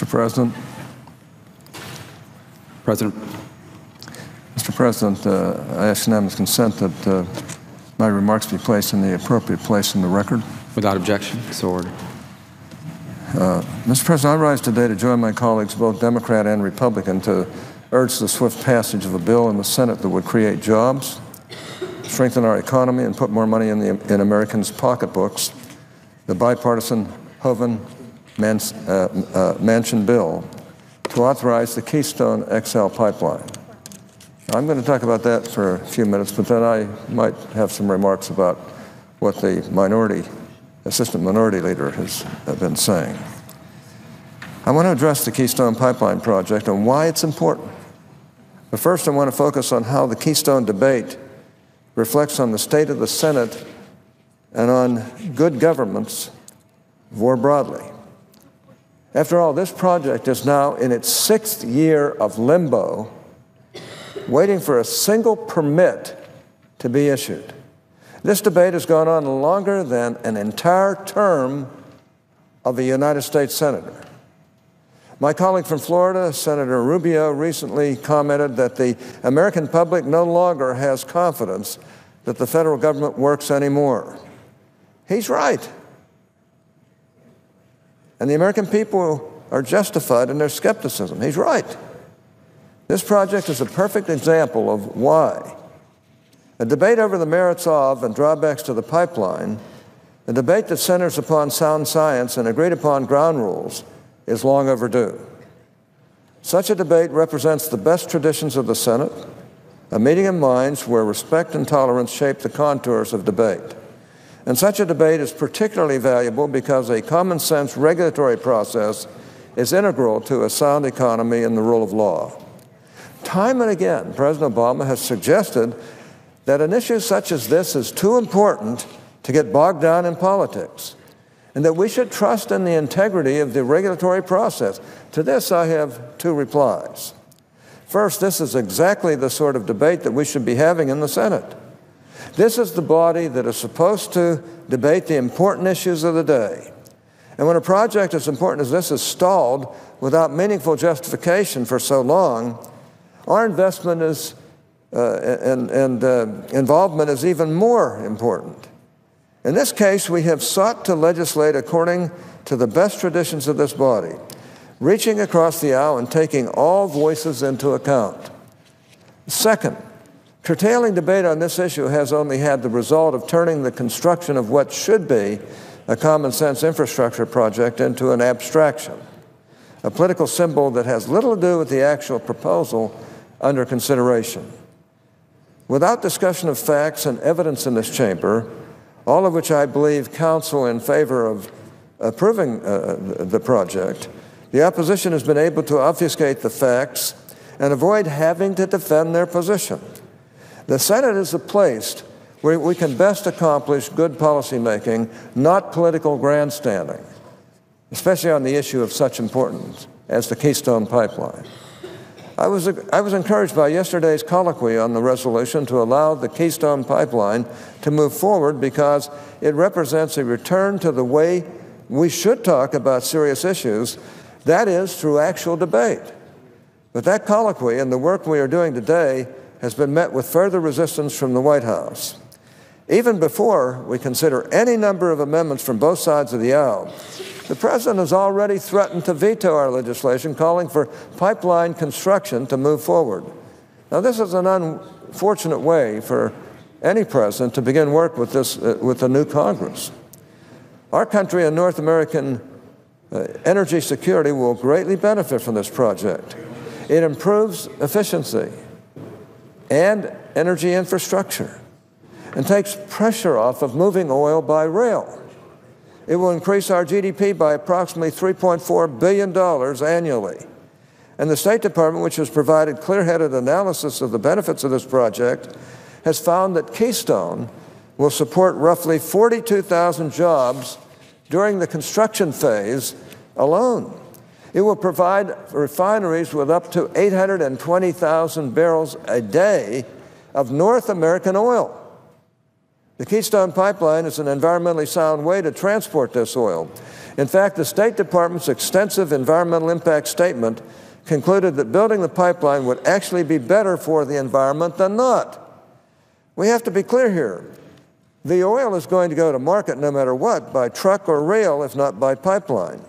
Mr. President. President. Mr. President, I ask unanimous consent that my remarks be placed in the appropriate place in the record. Without objection, so ordered. Mr. President, I rise today to join my colleagues, both Democrat and Republican, to urge the swift passage of a bill in the Senate that would create jobs, strengthen our economy, and put more money in Americans' pocketbooks. The bipartisan Hoeven-Manchin bill to authorize the Keystone XL Pipeline. I'm going to talk about that for a few minutes, but then I might have some remarks about what the Assistant Minority Leader has been saying. I want to address the Keystone Pipeline project and why it's important. But first, I want to focus on how the Keystone debate reflects on the state of the Senate and on good governments more broadly. After all, this project is now in its 6th year of limbo, waiting for a single permit to be issued. This debate has gone on longer than an entire term of a United States senator. My colleague from Florida, Senator Rubio, recently commented that the American public no longer has confidence that the federal government works anymore. He's right. And the American people are justified in their skepticism. He's right. This project is a perfect example of why. A debate over the merits of and drawbacks to the pipeline, a debate that centers upon sound science and agreed upon ground rules, is long overdue. Such a debate represents the best traditions of the Senate, a meeting of minds where respect and tolerance shape the contours of debate. And such a debate is particularly valuable because a common-sense regulatory process is integral to a sound economy and the rule of law. Time and again, President Obama has suggested that an issue such as this is too important to get bogged down in politics, and that we should trust in the integrity of the regulatory process. To this, I have two replies. First, this is exactly the sort of debate that we should be having in the Senate. This is the body that is supposed to debate the important issues of the day. And when a project as important as this is stalled without meaningful justification for so long, our investment involvement is even more important. In this case, we have sought to legislate according to the best traditions of this body, reaching across the aisle and taking all voices into account. Second, curtailing debate on this issue has only had the result of turning the construction of what should be a common-sense infrastructure project into an abstraction, a political symbol that has little to do with the actual proposal under consideration. Without discussion of facts and evidence in this chamber, all of which I believe counsel in favor of approving the project, the opposition has been able to obfuscate the facts and avoid having to defend their position. The Senate is a place where we can best accomplish good policymaking, not political grandstanding, especially on the issue of such importance as the Keystone Pipeline. I was encouraged by yesterday's colloquy on the resolution to allow the Keystone Pipeline to move forward because it represents a return to the way we should talk about serious issues, that is, through actual debate. But that colloquy and the work we are doing today has been met with further resistance from the White House. Even before we consider any number of amendments from both sides of the aisle, the President has already threatened to veto our legislation calling for pipeline construction to move forward. Now, this is an unfortunate way for any president to begin work with the new Congress. Our country and North American energy security will greatly benefit from this project. It improves efficiency and energy infrastructure and takes pressure off of moving oil by rail. It will increase our GDP by approximately $3.4 billion annually. And the State Department, which has provided clear-headed analysis of the benefits of this project, has found that Keystone will support roughly 42,000 jobs during the construction phase alone. It will provide refineries with up to 820,000 barrels a day of North American oil. The Keystone Pipeline is an environmentally sound way to transport this oil. In fact, the State Department's extensive environmental impact statement concluded that building the pipeline would actually be better for the environment than not. We have to be clear here. The oil is going to go to market no matter what, by truck or rail, if not by pipeline.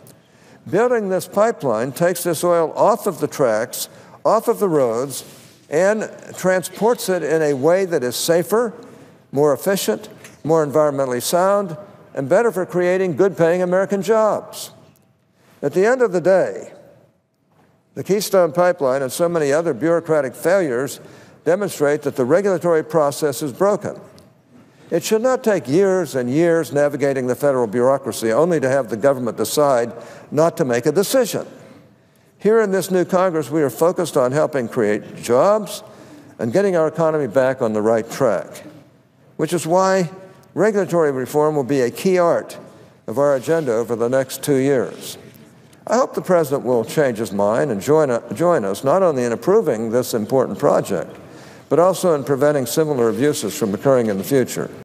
Building this pipeline takes this oil off of the tracks, off of the roads, and transports it in a way that is safer, more efficient, more environmentally sound, and better for creating good-paying American jobs. At the end of the day, the Keystone Pipeline and so many other bureaucratic failures demonstrate that the regulatory process is broken. It should not take years and years navigating the federal bureaucracy only to have the government decide not to make a decision. Here in this new Congress, we are focused on helping create jobs and getting our economy back on the right track, which is why regulatory reform will be a key art of our agenda over the next 2 years. I hope the President will change his mind and join us not only in approving this important project, but also in preventing similar abuses from occurring in the future.